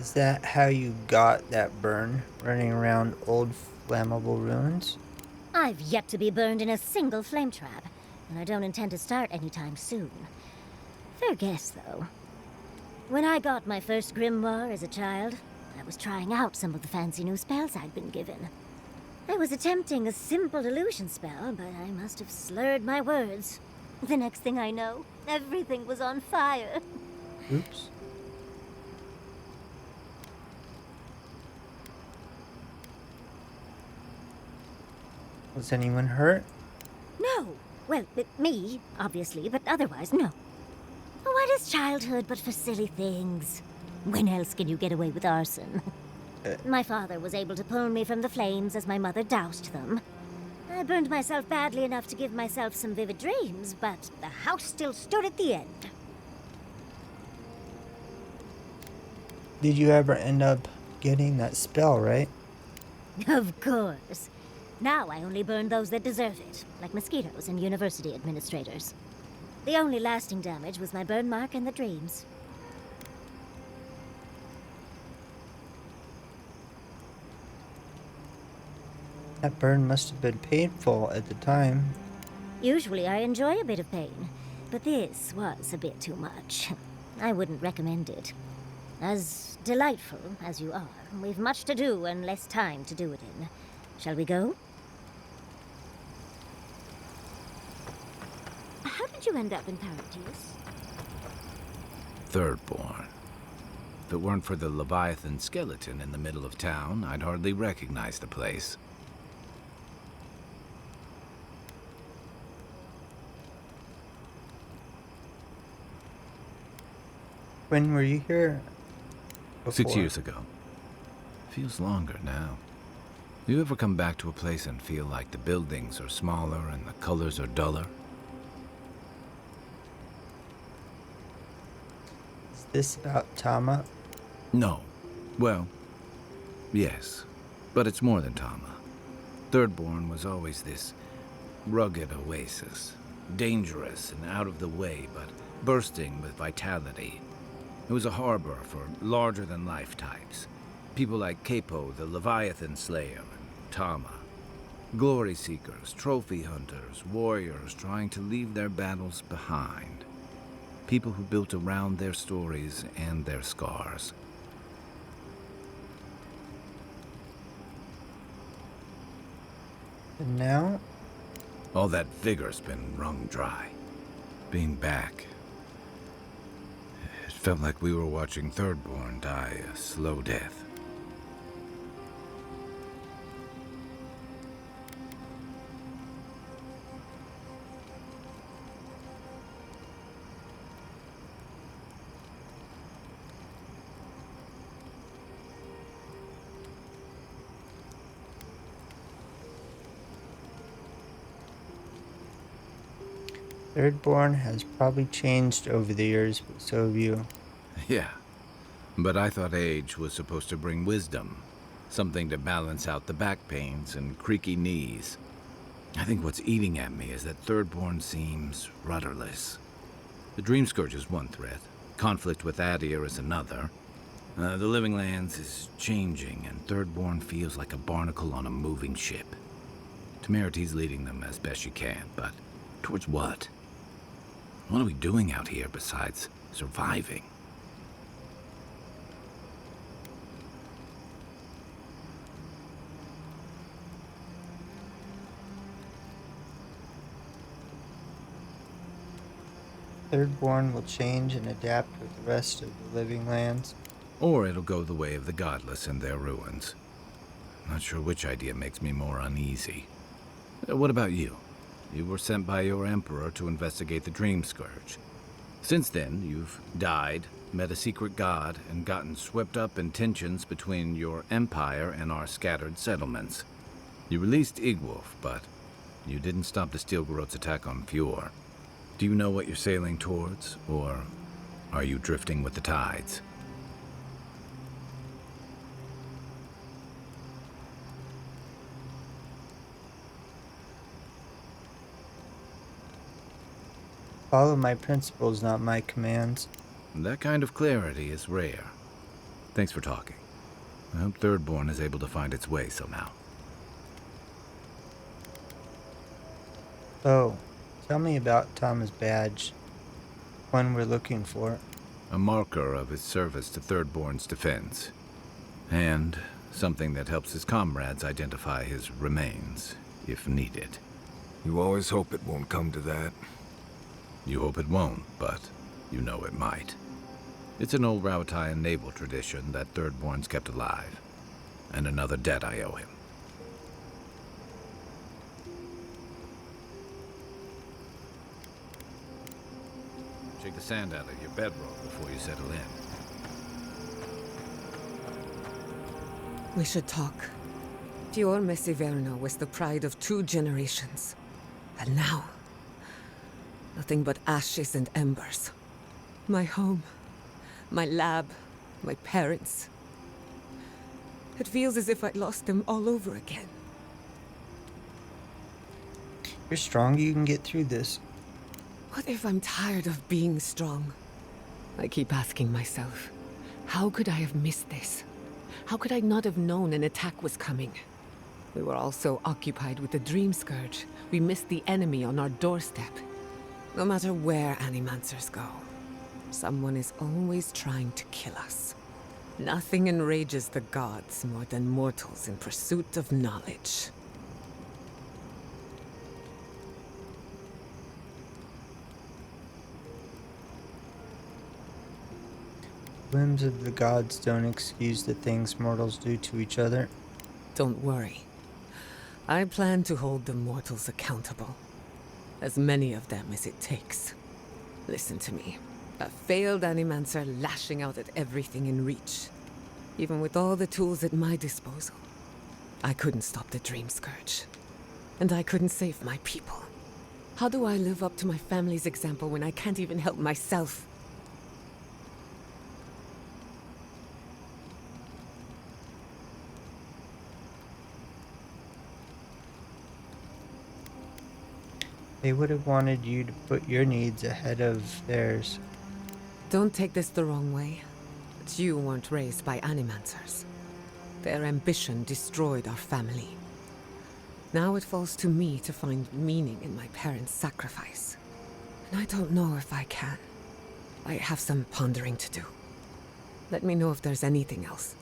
Is that how you got that burn, running around old flammable ruins? I've yet to be burned in a single flame trap, and I don't intend to start anytime soon. Fair guess, though. When I got my first grimoire as a child, I was trying out some of the fancy new spells I'd been given. I was attempting a simple illusion spell, but I must have slurred my words. The next thing I know, everything was on fire. Oops. Was anyone hurt? No! Well, me, obviously, but otherwise, no. What is childhood but for silly things? When else can you get away with arson? My father was able to pull me from the flames as my mother doused them. I burned myself badly enough to give myself some vivid dreams, but the house still stood at the end. Did you ever end up getting that spell, right? Of course. Now I only burn those that deserve it, like mosquitoes and university administrators. The only lasting damage was my burn mark and the dreams. That burn must have been painful at the time. Usually I enjoy a bit of pain, but this was a bit too much. I wouldn't recommend it. As delightful as you are, we've much to do and less time to do it in. Shall we go? How did you end up in Paradise? Thirdborn. If it weren't for the Leviathan skeleton in the middle of town, I'd hardly recognize the place. When were you here? Before? 6 years ago. Feels longer now. You ever come back to a place and feel like the buildings are smaller and the colors are duller? Is this about Tama? No. Well, yes. But it's more than Tama. Thirdborn was always this rugged oasis. Dangerous and out of the way, but bursting with vitality. It was a harbor for larger-than-life types. People like Capo, the Leviathan Slayer, and Tama. Glory seekers, trophy hunters, warriors trying to leave their battles behind. People who built around their stories and their scars. And now? All that vigor's been wrung dry. Being back, it felt like we were watching Thirdborn die a slow death. Thirdborn has probably changed over the years, but so have you. Yeah, but I thought age was supposed to bring wisdom. Something to balance out the back pains and creaky knees. I think what's eating at me is that Thirdborn seems rudderless. The Dreamscourge is one threat. Conflict with Aedyr is another. The Living Lands is changing, and Thirdborn feels like a barnacle on a moving ship. Temerity's leading them as best she can, but towards what? What are we doing out here besides surviving? Thirdborn will change and adapt with the rest of the living lands. Or it'll go the way of the godless and their ruins. Not sure which idea makes me more uneasy. What about you? You were sent by your emperor to investigate the Dreamscourge. Since then, you've died, met a secret god, and gotten swept up in tensions between your empire and our scattered settlements. You released Igwolf, but you didn't stop the Steelgarot's attack on Fjord. Do you know what you're sailing towards, or are you drifting with the tides? Follow my principles, not my commands. That kind of clarity is rare. Thanks for talking. I hope Thirdborn is able to find its way somehow. Oh, tell me about Tom's badge. One we're looking for. A marker of his service to Thirdborn's defense. And something that helps his comrades identify his remains, if needed. You always hope it won't come to that. You hope it won't, but you know it might. It's an old Rauatayan naval tradition that Thirdborn's kept alive. And another debt I owe him. Shake the sand out of your bedroll before you settle in. We should talk. Fior Mesiverno was the pride of 2 generations. And now, nothing but ashes and embers. My home, my lab, my parents. It feels as if I lost them all over again. You're strong, you can get through this. What if I'm tired of being strong? I keep asking myself, how could I have missed this? How could I not have known an attack was coming? We were all so occupied with the Dreamscourge, we missed the enemy on our doorstep. No matter where Animancers go, someone is always trying to kill us. Nothing enrages the gods more than mortals in pursuit of knowledge. Whims of the gods don't excuse the things mortals do to each other. Don't worry. I plan to hold the mortals accountable. As many of them as it takes. Listen to me. A failed Animancer lashing out at everything in reach. Even with all the tools at my disposal. I couldn't stop the Dreamscourge. And I couldn't save my people. How do I live up to my family's example when I can't even help myself? They would have wanted you to put your needs ahead of theirs. Don't take this the wrong way. But you weren't raised by Animancers. Their ambition destroyed our family. Now it falls to me to find meaning in my parents' sacrifice. And I don't know if I can. I have some pondering to do. Let me know if there's anything else.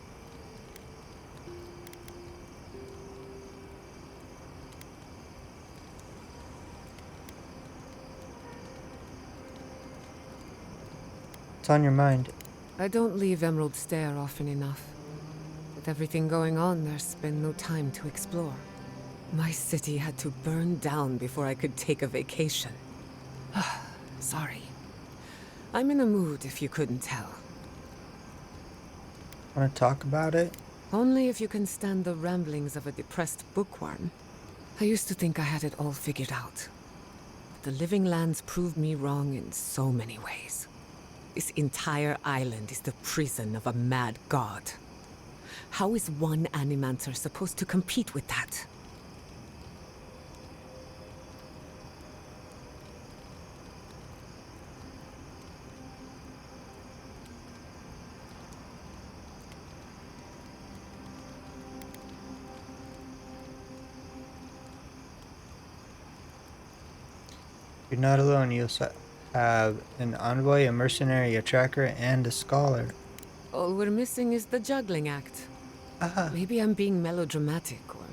What's on your mind? I don't leave Emerald Stair often enough. With everything going on, there's been no time to explore. My city had to burn down before I could take a vacation. Sorry. I'm in a mood if you couldn't tell. Want to talk about it? Only if you can stand the ramblings of a depressed bookworm. I used to think I had it all figured out. But the Living Lands proved me wrong in so many ways. This entire island is the prison of a mad god. How is one Animancer supposed to compete with that? You're not alone. You'll have an envoy, a mercenary, a tracker, and a scholar. All we're missing is the juggling act. Maybe I'm being melodramatic, or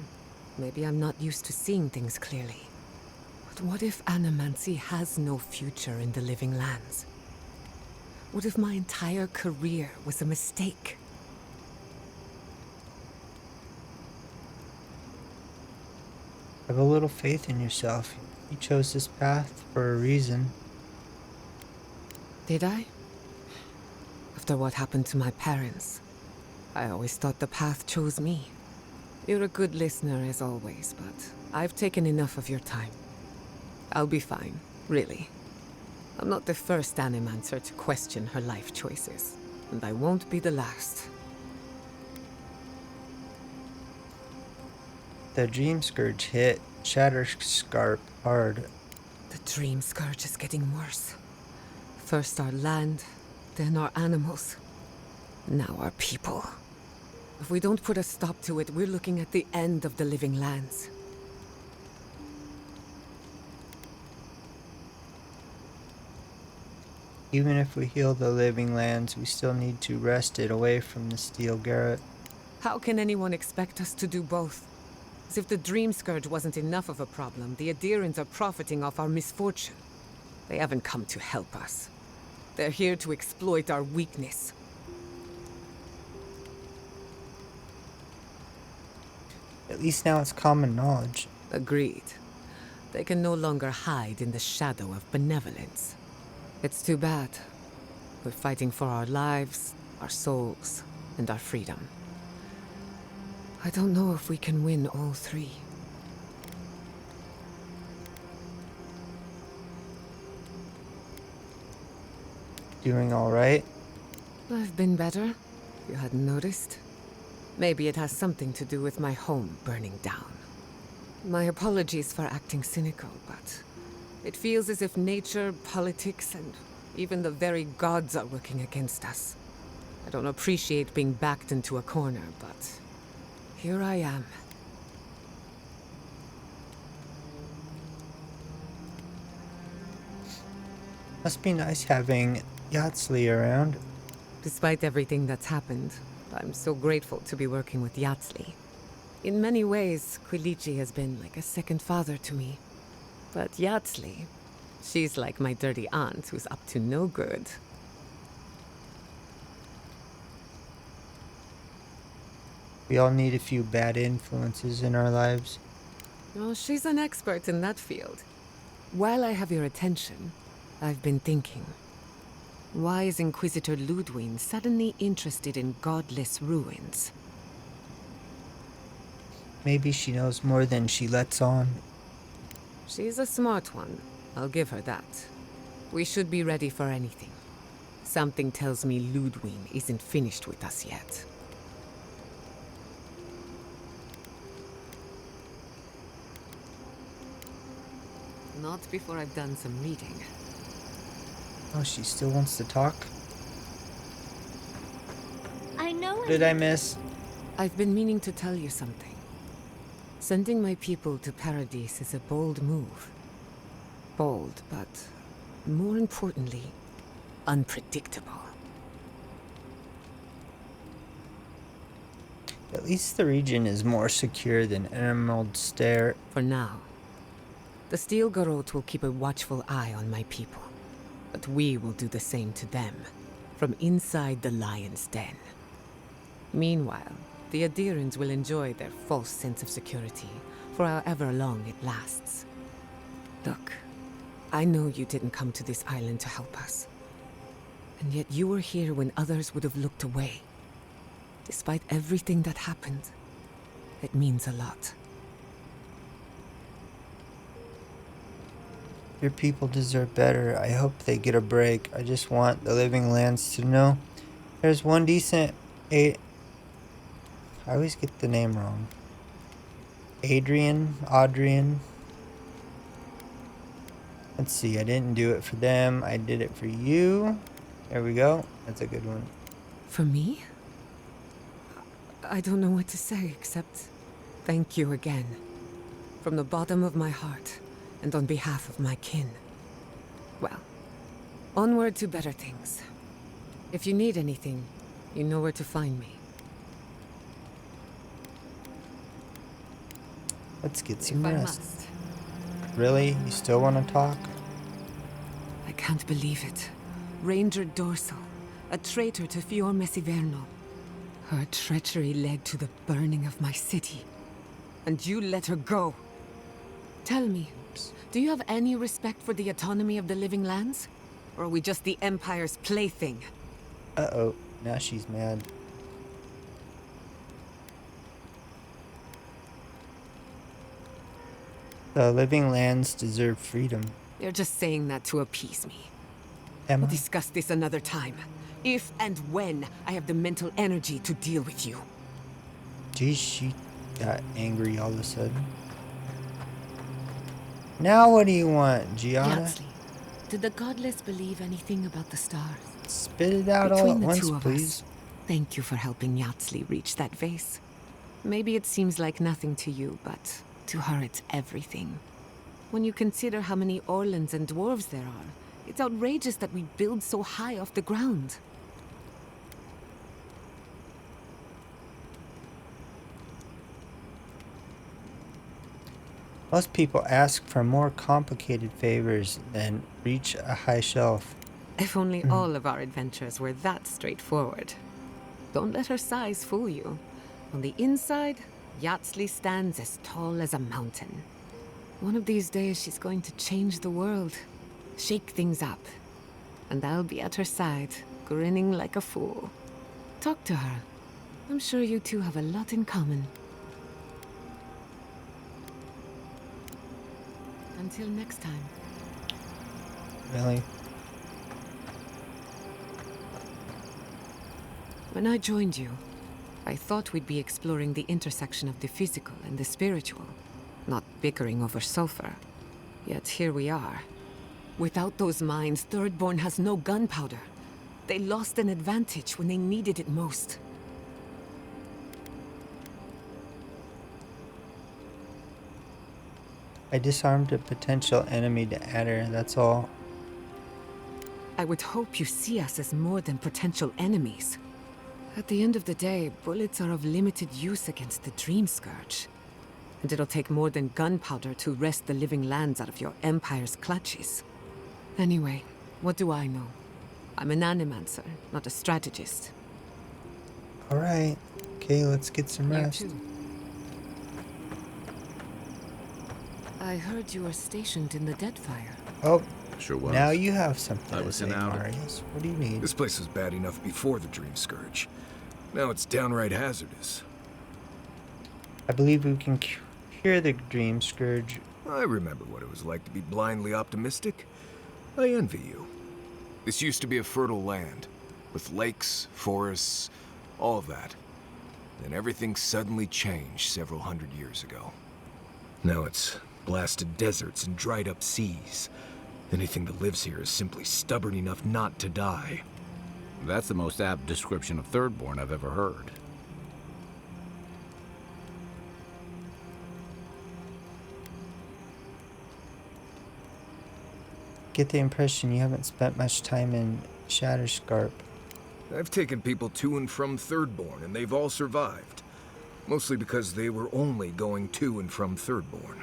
maybe I'm not used to seeing things clearly. But what if Animancy has no future in the Living Lands? What if my entire career was a mistake? Have a little faith in yourself. You chose this path for a reason. Did I? After what happened to my parents, I always thought the path chose me. You're a good listener as always, but I've taken enough of your time. I'll be fine, really. I'm not the first Animancer to question her life choices, and I won't be the last. The Dreamscourge hit Shatterscarp hard. The Dreamscourge is getting worse. First our land, then our animals. Now our people. If we don't put a stop to it, we're looking at the end of the living lands. Even if we heal the living lands, we still need to wrest it away from the Steel Garret. How can anyone expect us to do both? As if the Dreamscourge wasn't enough of a problem, the Aedyrians are profiting off our misfortune. They haven't come to help us. They're here to exploit our weakness. At least now it's common knowledge. Agreed. They can no longer hide in the shadow of benevolence. It's too bad. We're fighting for our lives, our souls, and our freedom. I don't know if we can win all three. Doing alright? I've been better. You hadn't noticed? Maybe it has something to do with my home burning down. My apologies for acting cynical, but it feels as if nature, politics, and even the very gods are working against us. I don't appreciate being backed into a corner, but here I am. Must be nice having Yatsley around. Despite everything that's happened, I'm so grateful to be working with Yatsley. In many ways, Quilichi has been like a second father to me. But Yatsley, she's like my dirty aunt who's up to no good. We all need a few bad influences in our lives. Oh, she's an expert in that field. While I have your attention, I've been thinking. Why is Inquisitor Ludwig suddenly interested in godless ruins? Maybe she knows more than she lets on. She's a smart one. I'll give her that. We should be ready for anything. Something tells me Ludwig isn't finished with us yet. Not before I've done some reading. Oh, she still wants to talk? I know What did I miss? I've been meaning to tell you something. Sending my people to Paradise is a bold move. Bold, but more importantly, unpredictable. At least the region is more secure than Emerald Stair. For now. The Steel Garrote will keep a watchful eye on my people. But we will do the same to them, from inside the lion's den. Meanwhile, the Aedyrians will enjoy their false sense of security for however long it lasts. Look, I know you didn't come to this island to help us. And yet you were here when others would have looked away. Despite everything that happened, it means a lot. Your people deserve better. I hope they get a break. I just want the living lands to know there's one decent I always get the name wrong. Adrian. Let's see, I didn't do it for them. I did it for you. There we go. That's a good one. For me? I don't know what to say except thank you again. From the bottom of my heart. And on behalf of my kin. Well, onward to better things. If you need anything, you know where to find me. Let's get some If I rest. must. Really? You still want to talk? I can't believe it. Ranger Dorsal, a traitor to Fior Messiverno. Her treachery led to the burning of my city. And you let her go. Tell me, do you have any respect for the autonomy of the living lands? Or are we just the Empire's plaything? Uh-oh. Now she's mad. The living lands deserve freedom. You're just saying that to appease me. Am We'll I? discuss this another time. If and when I have the mental energy to deal with you. Geez, she got angry all of a sudden. Now what do you want, Gianna? Yatsley, did the godless believe anything about the stars? Spit it out all Between at the once, two of please. us, Thank you for helping Yatsli reach that vase. Maybe it seems like nothing to you, but to her it's everything. When you consider how many Orlans and dwarves there are, it's outrageous that we build so high off the ground. Most people ask for more complicated favors than reach a high shelf. If only all of our adventures were that straightforward. Don't let her size fool you. On the inside, Yatsli stands as tall as a mountain. One of these days she's going to change the world, shake things up. And I'll be at her side, grinning like a fool. Talk to her. I'm sure you two have a lot in common. Until next time. Really? When I joined you, I thought we'd be exploring the intersection of the physical and the spiritual, not bickering over sulfur. Yet here we are. Without those mines, Thirdborn has no gunpowder. They lost an advantage when they needed it most. I disarmed a potential enemy to Aedyr, that's all. I would hope you see us as more than potential enemies. At the end of the day, bullets are of limited use against the Dreamscourge. And it'll take more than gunpowder to wrest the living lands out of your Empire's clutches. Anyway, what do I know? I'm an animancer, not a strategist. Alright. Okay, let's get some You rest. too. I heard you were stationed in the Deadfire. Oh, Sure was. now you have something I to was say, in Avowed. Marius. What do you need? This place was bad enough before the Dreamscourge. Now it's downright hazardous. I believe we can cure the Dreamscourge. I remember what it was like to be blindly optimistic. I envy you. This used to be a fertile land, with lakes, forests, all of that. Then everything suddenly changed several hundred years ago. Now it's blasted deserts and dried up seas. Anything that lives here is simply stubborn enough not to die. That's the most apt description of Thirdborn I've ever heard. Get the impression you haven't spent much time in Shatterscarp. I've taken people to and from Thirdborn, and they've all survived. Mostly because they were only going to and from Thirdborn.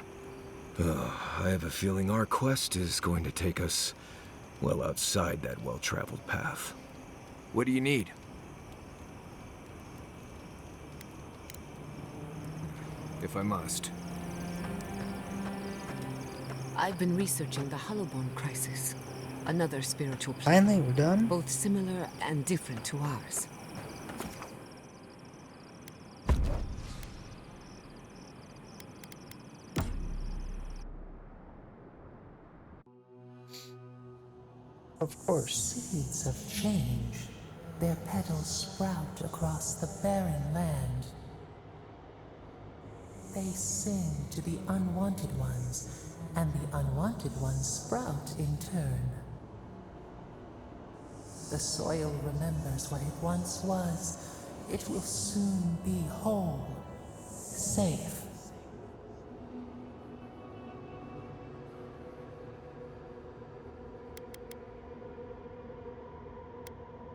I have a feeling our quest is going to take us well outside that well-traveled path. What do you need? If I must. I've been researching the Hollowborn crisis, another spiritual planet, Finally, we're done? both similar and different to ours. Of course. Seeds of change. Their petals sprout across the barren land. They sing to the unwanted ones, and the unwanted ones sprout in turn. The soil remembers what it once was. It will soon be whole, safe.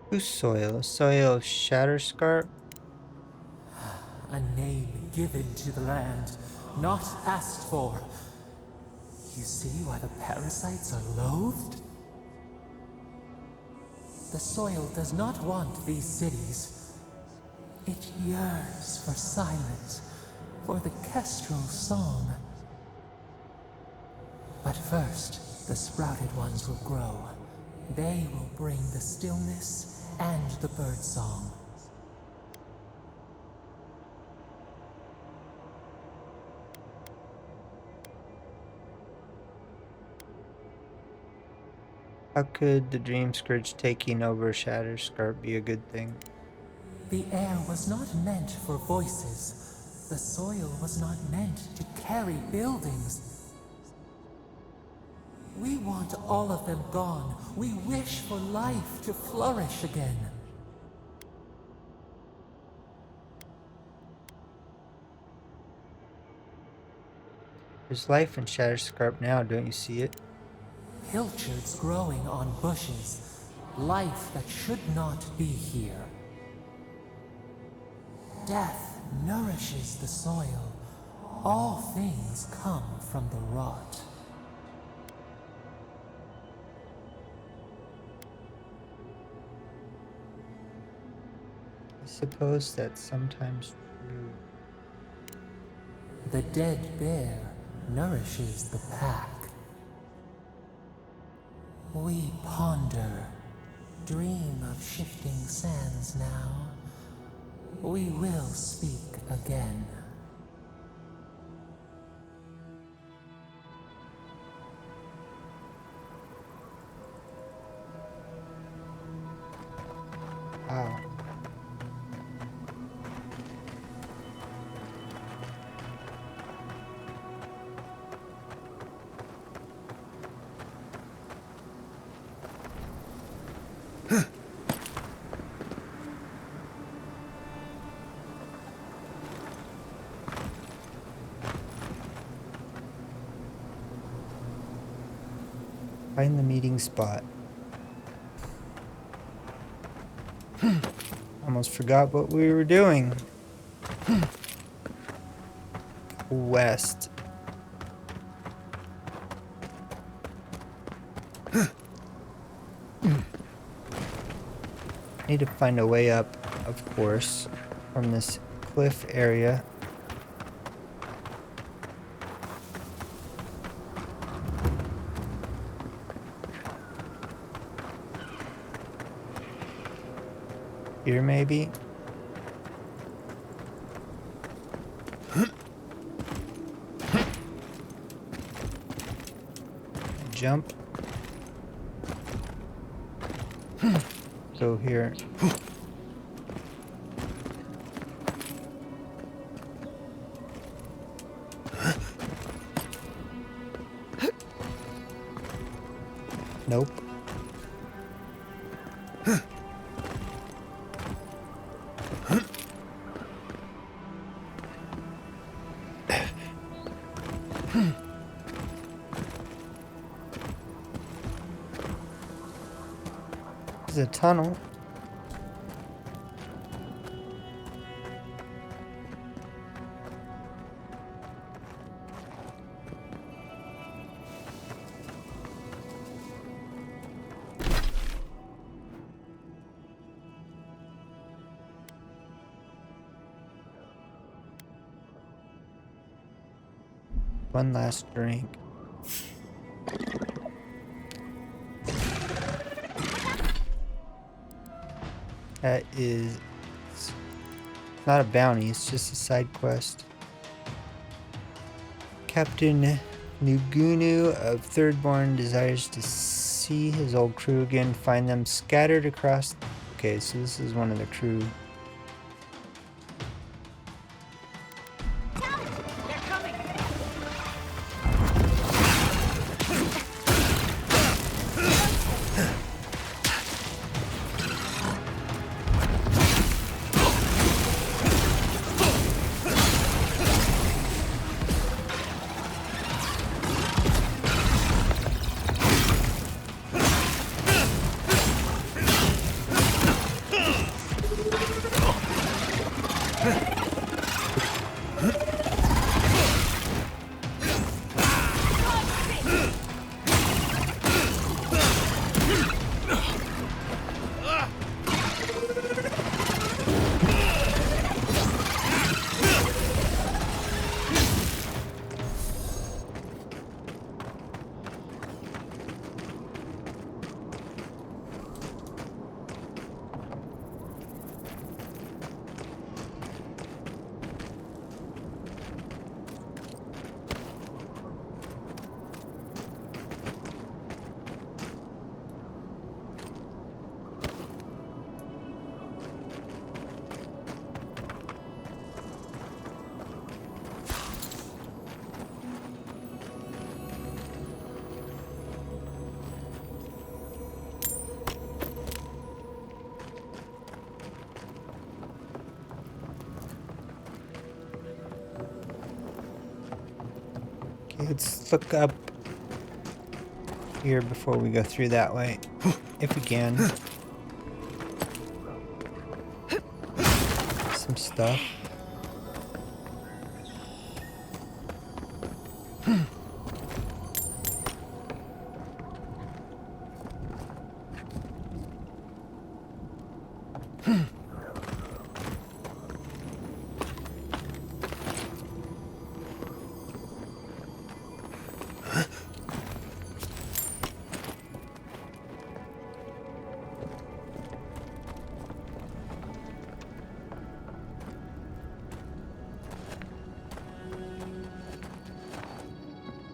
Whose soil? Soil of Shatterscarp? A name given to the land, not asked for. You see why the parasites are loathed? The soil does not want these cities. It yearns for silence, for the kestrel song. But first, the sprouted ones will grow. They will bring the stillness and the birdsong. How could the Dreamscourge taking over Shatterscarp be a good thing? The air was not meant for voices. The soil was not meant to carry buildings. We want all of them gone. We wish for life to flourish again. There's life in Shatterscarp now, don't you see it? Pilchards growing on bushes. Life that should not be here. Death nourishes the soil. All things come from the rot. I suppose that's sometimes true. The dead bear nourishes the pack. We ponder, dream of shifting sands now. We will speak again. Wow. Find the meeting spot. Almost forgot what we were doing. West. Need to find a way up, of course, from this cliff area. Here, maybe? Jump. Go here. Nope. There's a tunnel. One last drink. That is not a bounty, it's just a side quest. Captain Nugunu of Thirdborn desires to see his old crew again, find them scattered across... Okay, so this is one of the crew. Let's look up here before we go through that way, if we can. Some stuff.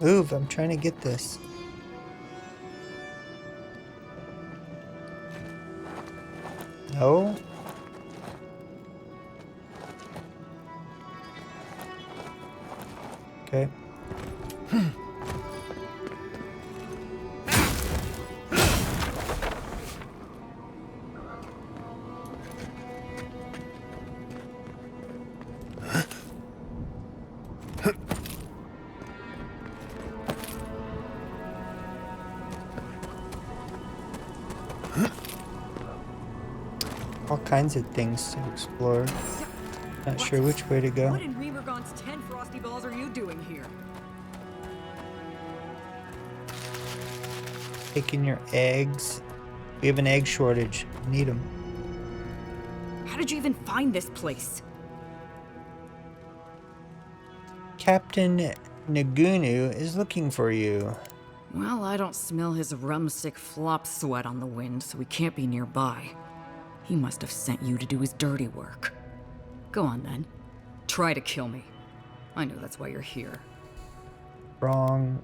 Move, I'm trying to get this. No? Okay. All kinds of things to explore. Not sure which way to go. What in Remergon's 10 frosty balls are you doing here? Taking your eggs. We have an egg shortage. Need them. How did you even find this place? Captain Nagunu is looking for you. Well, I don't smell his rumstick flop sweat on the wind, so he can't be nearby. He must have sent you to do his dirty work. Go on then. Try to kill me. I know that's why you're here. Wrong.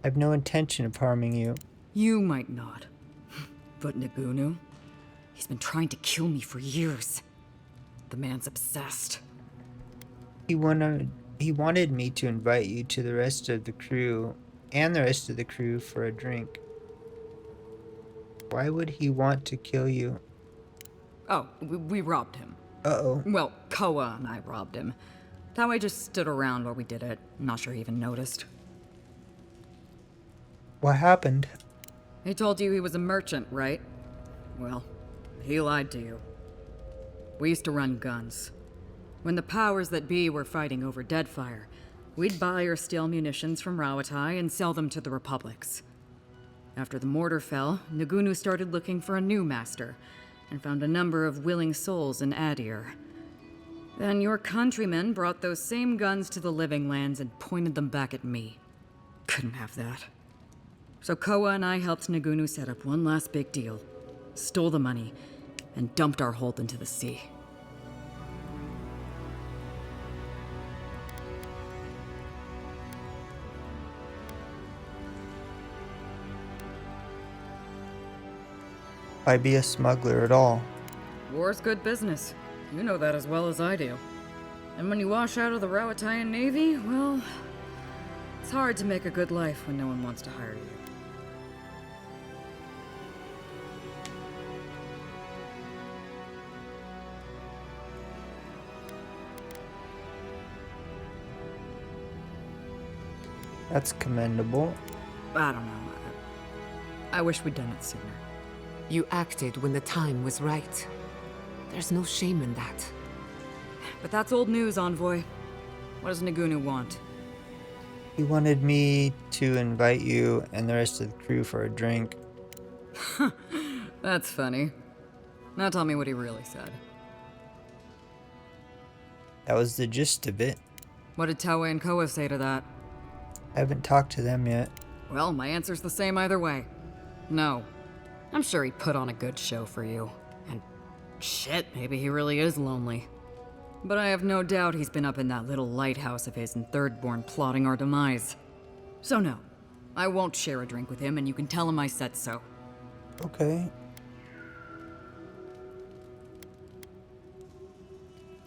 I have no intention of harming you. You might not. But Nagunu? He's been trying to kill me for years. The man's obsessed. He wanted me to invite you to the rest of the crew and the rest of the crew for a drink. Why would he want to kill you? Oh, we robbed him. Uh-oh. Well, Koa and I robbed him. Taue just stood around while we did it. Not sure he even noticed. What happened? He told you he was a merchant, right? Well, he lied to you. We used to run guns. When the powers that be were fighting over Deadfire, we'd buy or steal munitions from Rawatai and sell them to the Republics. After the mortar fell, Nagunu started looking for a new master, and found a number of willing souls in Aedyr. Then your countrymen brought those same guns to the Living Lands and pointed them back at me. Couldn't have that. So Koa and I helped Nagunu set up one last big deal, stole the money, and dumped our hold into the sea. Why be a smuggler at all? War's good business. You know that as well as I do. And when you wash out of the Rawataian Navy, well, it's hard to make a good life when no one wants to hire you. That's commendable. I don't know. I wish we'd done it sooner. You acted when the time was right. There's no shame in that. But that's old news, Envoy. What does Nagunu want? He wanted me to invite you and the rest of the crew for a drink. That's funny. Now tell me what he really said. That was the gist of it. What did Taue and Koa say to that? I haven't talked to them yet. Well, my answer's the same either way. No. I'm sure he put on a good show for you. And shit, maybe he really is lonely. But I have no doubt he's been up in that little lighthouse of his in Thirdborn plotting our demise. So no, I won't share a drink with him, and you can tell him I said so. Okay.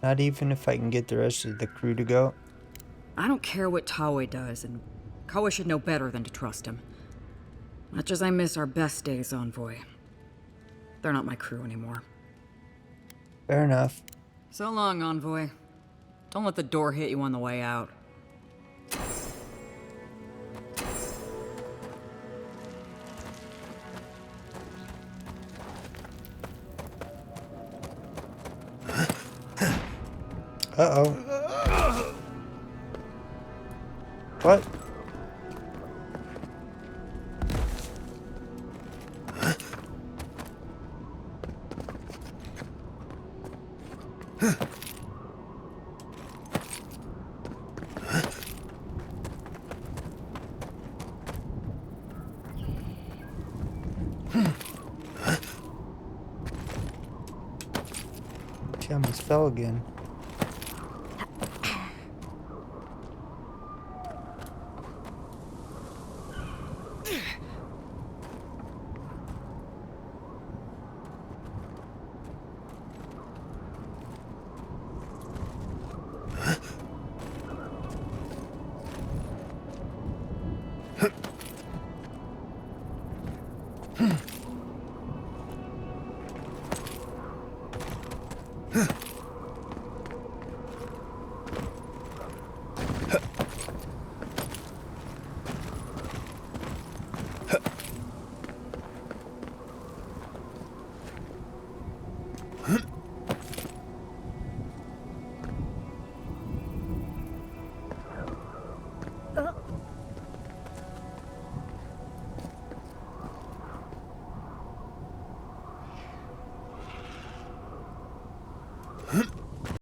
Not even if I can get the rest of the crew to go? I don't care what Taue does, and Koa should know better than to trust him. Much as I miss our best days, Envoy. They're not my crew anymore. Fair enough. So long, Envoy. Don't let the door hit you on the way out. Uh-oh. What? She almost fell again.